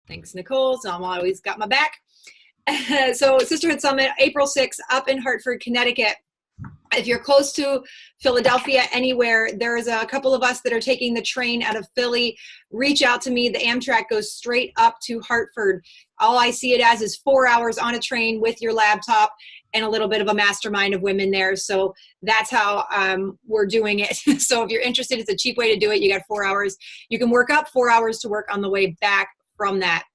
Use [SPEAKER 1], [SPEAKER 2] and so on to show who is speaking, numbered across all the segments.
[SPEAKER 1] Thanks, Nicole. So I'm always got my back. So Sisterhood Summit, April 6th, up in Hartford, Connecticut. If you're close to Philadelphia, anywhere, there is a couple of us that are taking the train out of Philly. Reach out to me. The Amtrak goes straight up to Hartford. All I see it as is 4 hours on a train with your laptop and a little bit of a mastermind of women there. So that's how we're doing it. So if you're interested, it's a cheap way to do it. You got 4 hours. You can work up 4 hours to work on the way back from that.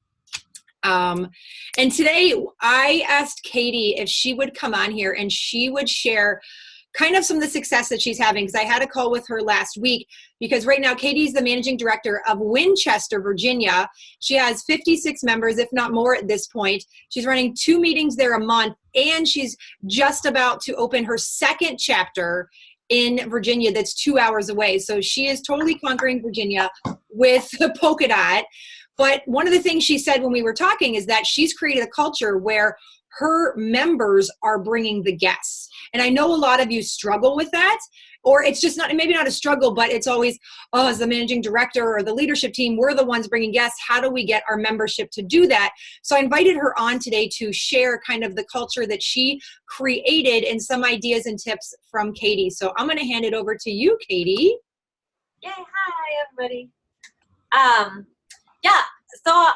[SPEAKER 1] And today I asked Katie if she would come on here and she would share kind of some of the success that she's having, because I had a call with her last week, because right now Katie's the managing director of Winchester, Virginia. She has 56 members, if not more at this point. She's running 2 meetings there a month, and she's just about to open her second chapter in Virginia that's 2 hours away. So she is totally conquering Virginia with Polka Dot. But one of the things she said when we were talking is that she's created a culture where her members are bringing the guests. And I know a lot of you struggle with that, or it's just not, maybe not a struggle, but it's always, oh, as the managing director or the leadership team, we're the ones bringing guests. How do we get our membership to do that? So I invited her on today to share kind of the culture that she created and some ideas and tips from Katie. So I'm going to hand it over to you, Katie.
[SPEAKER 2] Yay, hi, everybody. Yeah, so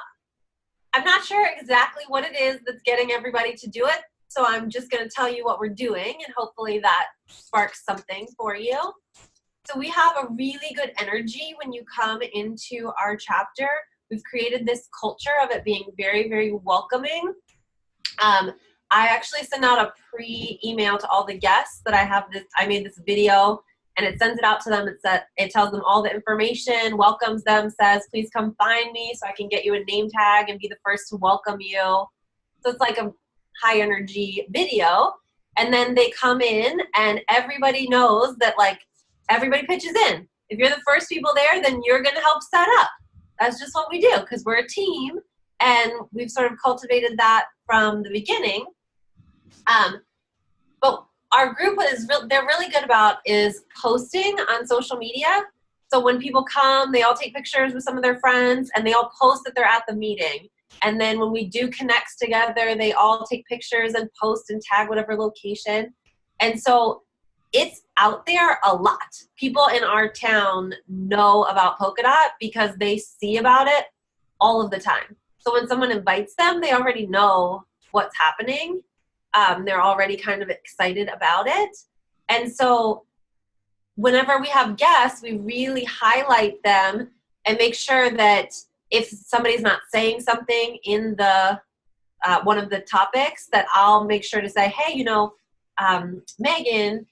[SPEAKER 2] I'm not sure exactly what it is that's getting everybody to do it. So I'm just going to tell you what we're doing, and hopefully that sparks something for you. So we have a really good energy when you come into our chapter. We've created this culture of it being very, very welcoming. I actually send out a pre-email to all the guests that I made this video, and it sends it out to them. It tells them all the information, welcomes them, says, please come find me so I can get you a name tag and be the first to welcome you. So it's like a high energy video. And then they come in and everybody knows that, like, everybody pitches in. If you're the first people there, then you're going to help set up. That's just what we do, because we're a team, and we've sort of cultivated that from the beginning. But our group they're really good about is posting on social media. So when people come, they all take pictures with some of their friends and they all post that they're at the meeting. And then when we do connects together, they all take pictures and post and tag whatever location. And so it's out there a lot. People in our town know about Polka Dot because they see about it all of the time. So when someone invites them, they already know what's happening. They're already kind of excited about it. And so whenever we have guests, we really highlight them and make sure that if somebody's not saying something in the one of the topics, that I'll make sure to say, hey, Megan,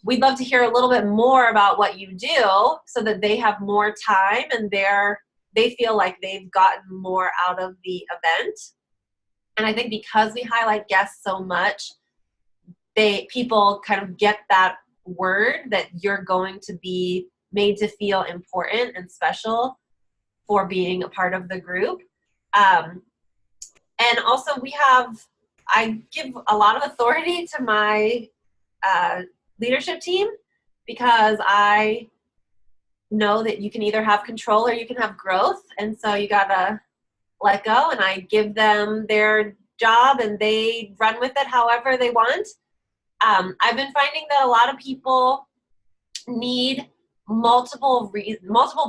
[SPEAKER 2] we'd love to hear a little bit more about what you do, so that they have more time and they feel like they've gotten more out of the event. And I think because we highlight guests so much, people kind of get that word that you're going to be made to feel important and special for being a part of the group. And also I give a lot of authority to my leadership team, because I know that you can either have control or you can have growth. And so you gotta let go, and I give them their job and they run with it however they want. I've been finding that a lot of people need multiple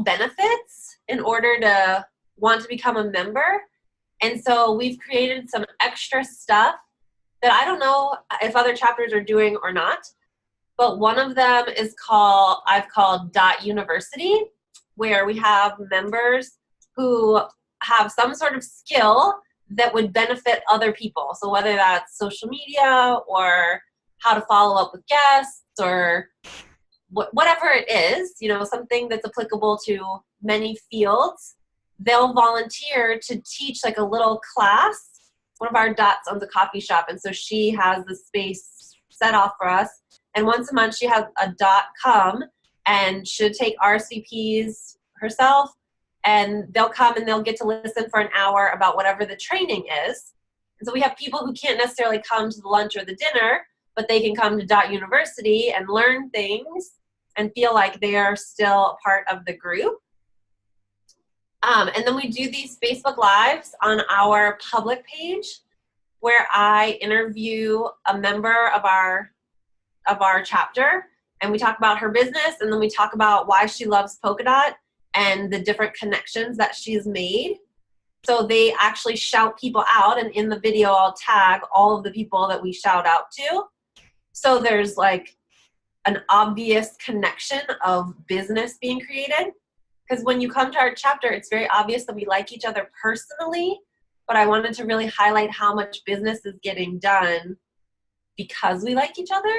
[SPEAKER 2] benefits in order to want to become a member. And so we've created some extra stuff that I don't know if other chapters are doing or not. But one of them I've called Dot University, where we have members who have some sort of skill that would benefit other people. So whether that's social media or how to follow up with guests or whatever it is, something that's applicable to many fields, they'll volunteer to teach like a little class. One of our dots owns a coffee shop, and so she has the space set off for us. And once a month she has a dot come and should take RCPs herself, and they'll come and they'll get to listen for an hour about whatever the training is. And so we have people who can't necessarily come to the lunch or the dinner, but they can come to Dot University and learn things and feel like they are still a part of the group. And then we do these Facebook Lives on our public page where I interview a member of our chapter, and we talk about her business, and then we talk about why she loves Polkadot and the different connections that she's made. So they actually shout people out, and in the video I'll tag all of the people that we shout out to. So there's like an obvious connection of business being created. Because when you come to our chapter, it's very obvious that we like each other personally, but I wanted to really highlight how much business is getting done because we like each other,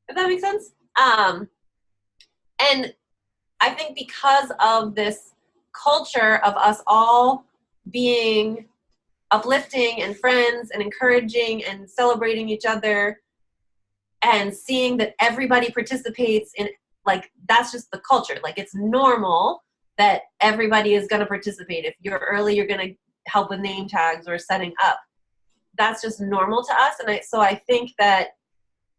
[SPEAKER 2] if that makes sense. And I think because of this culture of us all being uplifting and friends and encouraging and celebrating each other and seeing that everybody participates in, like, that's just the culture. Like, it's normal that everybody is going to participate. If you're early, you're going to help with name tags or setting up. That's just normal to us. And so I think that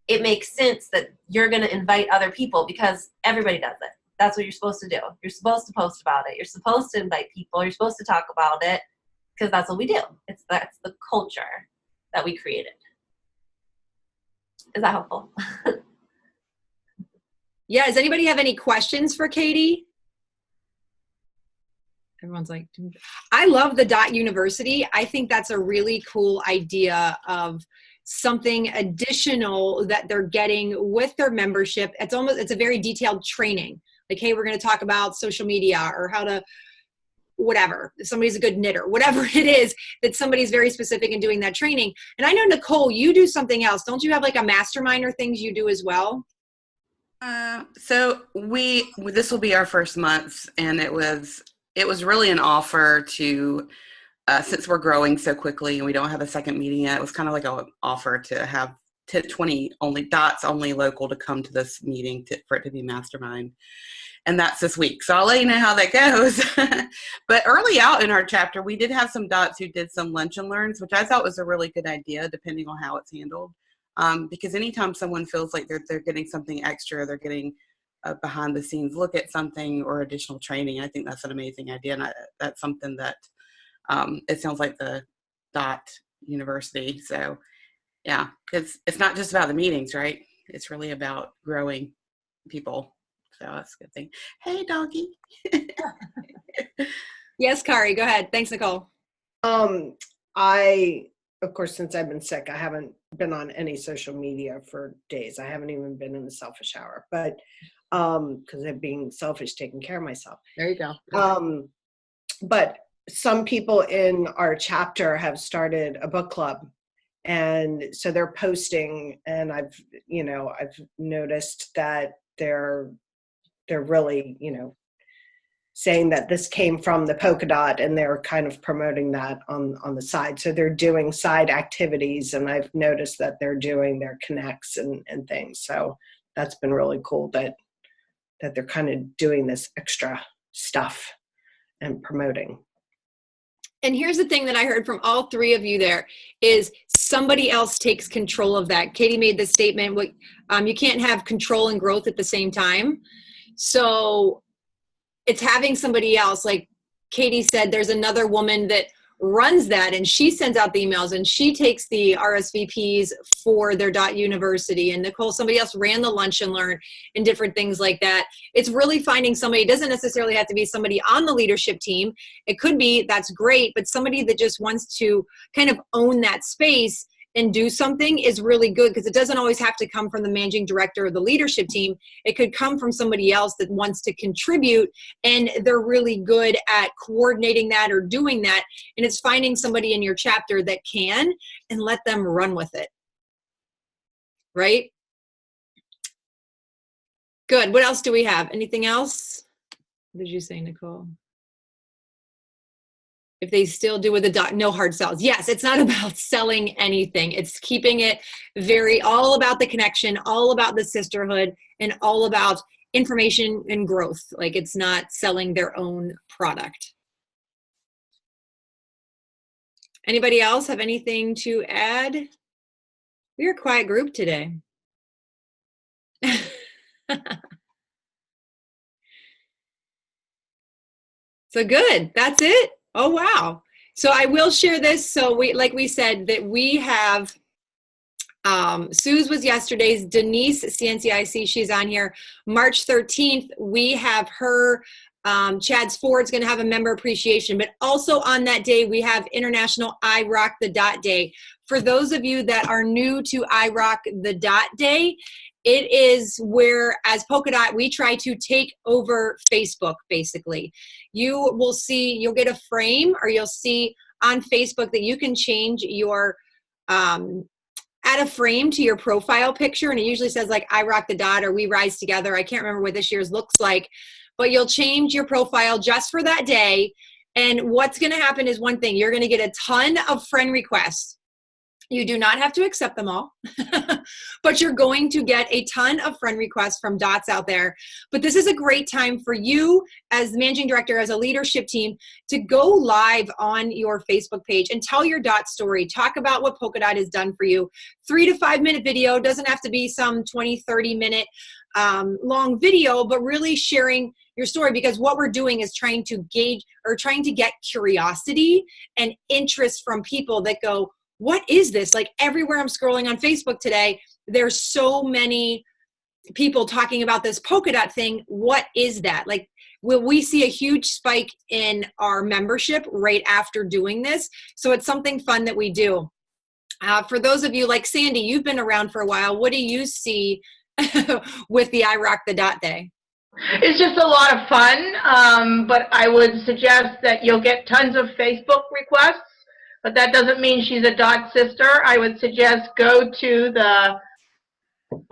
[SPEAKER 2] it makes sense that you're going to invite other people because everybody does it. That's what you're supposed to do. You're supposed to post about it. You're supposed to invite people. You're supposed to talk about it because that's what we do. That's the culture that we created. Is that helpful?
[SPEAKER 1] Yeah, does anybody have any questions for Katie? Everyone's like, I love the Dot University. I think that's a really cool idea of something additional that they're getting with their membership. It's a very detailed training. Like, hey, we're going to talk about social media or how to, whatever, if somebody's a good knitter, whatever it is, that somebody's very specific in doing that training. And I know, Nicole, you do something else. Don't you have like a mastermind or things you do as well?
[SPEAKER 3] So this will be our first month, and it was really an offer to, since we're growing so quickly and we don't have a second meeting yet, it was kind of like an offer to have 20 dots only local to come to this meeting for it to be mastermind. And that's this week. So I'll let you know how that goes. But early out in our chapter, we did have some dots who did some lunch and learns, which I thought was a really good idea, depending on how it's handled. Because anytime someone feels like they're getting something extra, they're getting a behind the scenes look at something or additional training, I think that's an amazing idea. And that's something that it sounds like the Dot University. So yeah, it's not just about the meetings, right? It's really about growing people. So that's a good thing. Hey, doggy.
[SPEAKER 1] Yes, Kari, go ahead. Thanks, Nicole.
[SPEAKER 4] I, of course, since I've been sick, I haven't been on any social media for days. I haven't even been in the selfish hour, but because I'm being selfish, taking care of myself.
[SPEAKER 1] There you go.
[SPEAKER 4] But some people in our chapter have started a book club, and so they're posting, and I've noticed that they're really, saying that this came from the Polkadot, and they're kind of promoting that on the side. So they're doing side activities, and I've noticed that they're doing their connects and things. So that's been really cool that they're kind of doing this extra stuff and promoting.
[SPEAKER 1] And here's the thing that I heard from all three of you there is somebody else takes control of that. Katie made the statement, you can't have control and growth at the same time. So it's having somebody else, like Katie said, there's another woman that runs that, and she sends out the emails, and she takes the RSVPs for their Dot University. And Nicole, somebody else ran the lunch and learn and different things like that. It's really finding somebody. It doesn't necessarily have to be somebody on the leadership team. It could be, that's great, but somebody that just wants to kind of own that space and do something is really good, because it doesn't always have to come from the managing director or the leadership team. It could come from somebody else that wants to contribute, and they're really good at coordinating that or doing that. And it's finding somebody in your chapter that can, and let them run with it. Right? Good. What else do we have? Anything else? What did you say, Nicole? If they still do with the Dot, no hard sells. Yes, it's not about selling anything. It's keeping it all about the connection, all about the sisterhood, and all about information and growth. Like, it's not selling their own product. Anybody else have anything to add? We're a quiet group today. So good. That's it. Oh, wow. So I will share this. So like we said, that we have, Sue's was yesterday's, Denise, CNCIC, she's on here. March 13th, we have her, Chad's Ford's going to have a member appreciation, but also on that day, we have International I Rock the Dot Day. For those of you that are new to I Rock the Dot Day, it is where, as Polkadot, we try to take over Facebook, basically. You will see, you'll get a frame, or you'll see on Facebook that you can change your, add a frame to your profile picture, and it usually says like I Rock the Dot or We Rise Together. I can't remember what this year's looks like, but you'll change your profile just for that day. And what's going to happen is one thing, you're going to get a ton of friend requests. You do not have to accept them all, but you're going to get a ton of friend requests from dots out there. But this is a great time for you as the managing director, as a leadership team, to go live on your Facebook page and tell your dot story. Talk about what Polkadot has done for you. 3 to 5 minute video, doesn't have to be some 20, 30 minute long video, but really sharing your story, because what we're doing is trying to gauge, or trying to get curiosity and interest from people that go, what is this? Like everywhere I'm scrolling on Facebook today, there's so many people talking about this Polkadot thing. What is that? Like, will we see a huge spike in our membership right after doing this? So it's something fun that we do. For those of you like Sandy, you've been around for a while. What do you see with the I Rock the Dot Day?
[SPEAKER 5] It's just a lot of fun, but I would suggest that you'll get tons of Facebook requests. But that doesn't mean she's a dot sister. I would suggest go to the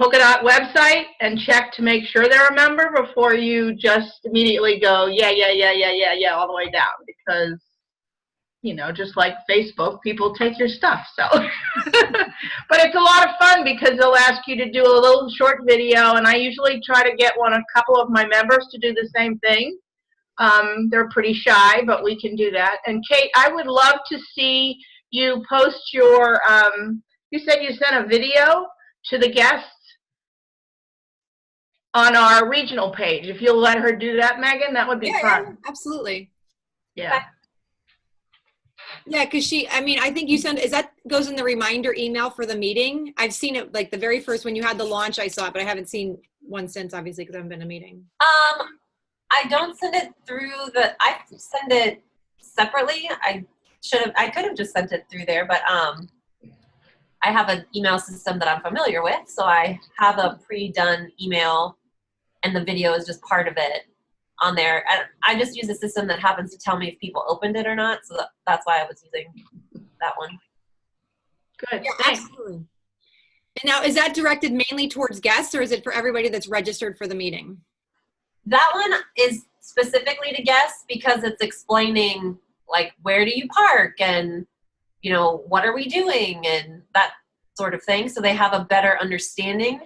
[SPEAKER 5] Polkadot website and check to make sure they're a member before you just immediately go, yeah, all the way down. Because, you know, just like Facebook, people take your stuff. So, but it's a lot of fun because they'll ask you to do a little short video, and I usually try to get a couple of my members to do the same thing. They're pretty shy, but we can do that. And Kate, I would love to see you post your, you said you sent a video to the guests on our regional page. If you'll let her do that, Megan, that would be fun.
[SPEAKER 1] Yeah, absolutely.
[SPEAKER 5] Yeah.
[SPEAKER 1] Yeah, because I think you send, goes in the reminder email for the meeting? I've seen it like the very first, when you had the launch, I saw it, but I haven't seen one since, obviously, because I haven't been to a meeting.
[SPEAKER 2] I don't send it through I send it separately. I could have just sent it through there, but I have an email system that I'm familiar with, so I have a pre-done email, and the video is just part of it on there. I just use a system that happens to tell me if people opened it or not, so that's why I was using that one.
[SPEAKER 5] Good.
[SPEAKER 1] Yeah, absolutely. And now, is that directed mainly towards guests, or is it for everybody that's registered for the meeting?
[SPEAKER 2] That one is specifically to guests because it's explaining, like, where do you park, and, you know, what are we doing, and that sort of thing, so they have a better understanding.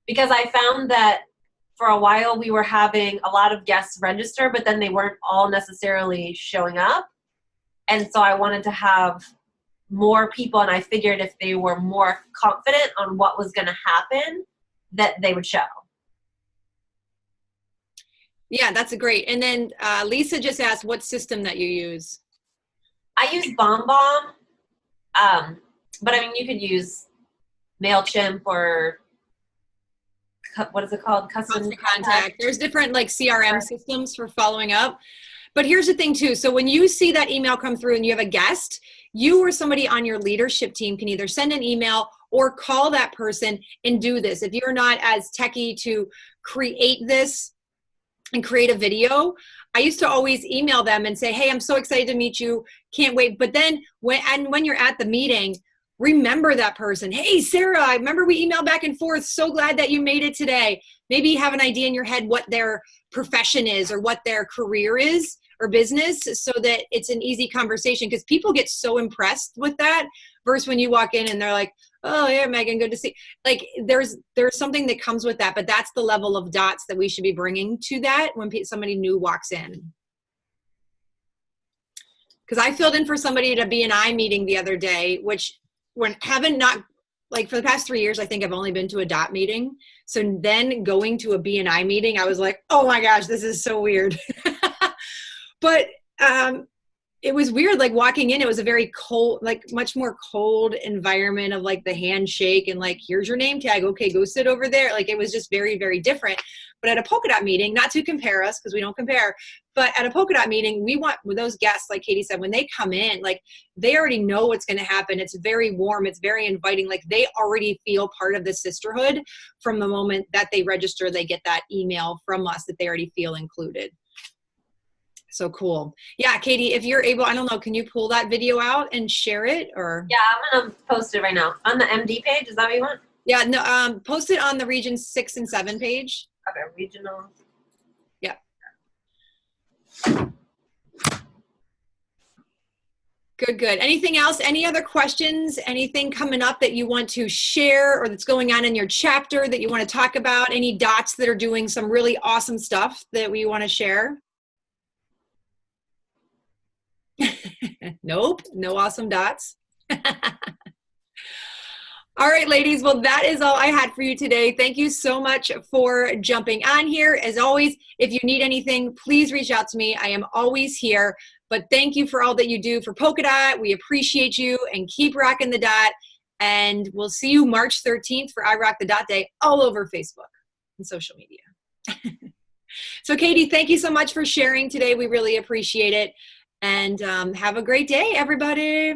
[SPEAKER 2] Because I found that for a while we were having a lot of guests register, but then they weren't all necessarily showing up. And so I wanted to have more people, and I figured if they were more confident on what was going to happen, that they would show.
[SPEAKER 1] Yeah, that's a great. And then Lisa just asked what system that you use.
[SPEAKER 2] I use BombBomb, but I mean, you could use MailChimp or what is it called? Custom Contact.
[SPEAKER 1] There's different like CRM systems for following up. But here's the thing too. So when you see that email come through and you have a guest, you or somebody on your leadership team can either send an email or call that person and do this. If you're not as techie to create this and create a video, I used to always email them and say, hey, I'm so excited to meet you. Can't wait. But then when you're at the meeting, remember that person. Hey, Sarah, I remember we emailed back and forth. So glad that you made it today. Maybe you have an idea in your head what their profession is or what their career is or business, so that it's an easy conversation, because people get so impressed with that versus when you walk in and they're like, oh yeah, Megan, good to see. Like there's something that comes with that, but that's the level of dots that we should be bringing to that when somebody new walks in. Because I filled in for somebody at a B&I meeting the other day, which for the past 3 years, I think I've only been to a dot meeting. So then going to a B&I meeting, I was like, oh my gosh, this is so weird. But it was weird, like walking in, it was a very cold, like much more cold environment of like the handshake and like, here's your name tag. Okay, go sit over there. Like it was just very, very different. But at a polka dot meeting, not to compare us because we don't compare, but at a polka dot meeting, we want with those guests, like Katie said, when they come in, like they already know what's going to happen. It's very warm. It's very inviting. Like they already feel part of the sisterhood from the moment that they register, they get that email from us that they already feel included. So cool. Yeah, Katie, if you're able, I don't know, can you pull that video out and share it or?
[SPEAKER 2] Yeah, I'm going to post it right now. On the MD page, is that what you want?
[SPEAKER 1] Yeah, no, post it on the Region 6 and 7 page.
[SPEAKER 2] Okay, regional.
[SPEAKER 1] Yeah. Good, good. Anything else? Any other questions? Anything coming up that you want to share or that's going on in your chapter that you want to talk about? Any dots that are doing some really awesome stuff that we want to share? Nope, no awesome dots. All right, ladies. Well, that is all I had for you today. Thank you so much for jumping on here. As always, if you need anything, please reach out to me. I am always here. But thank you for all that you do for Polka Dot. We appreciate you and keep rocking the dot. And we'll see you March 13th for I Rock the Dot Day all over Facebook and social media. So Katie, thank you so much for sharing today. We really appreciate it. And have a great day, everybody.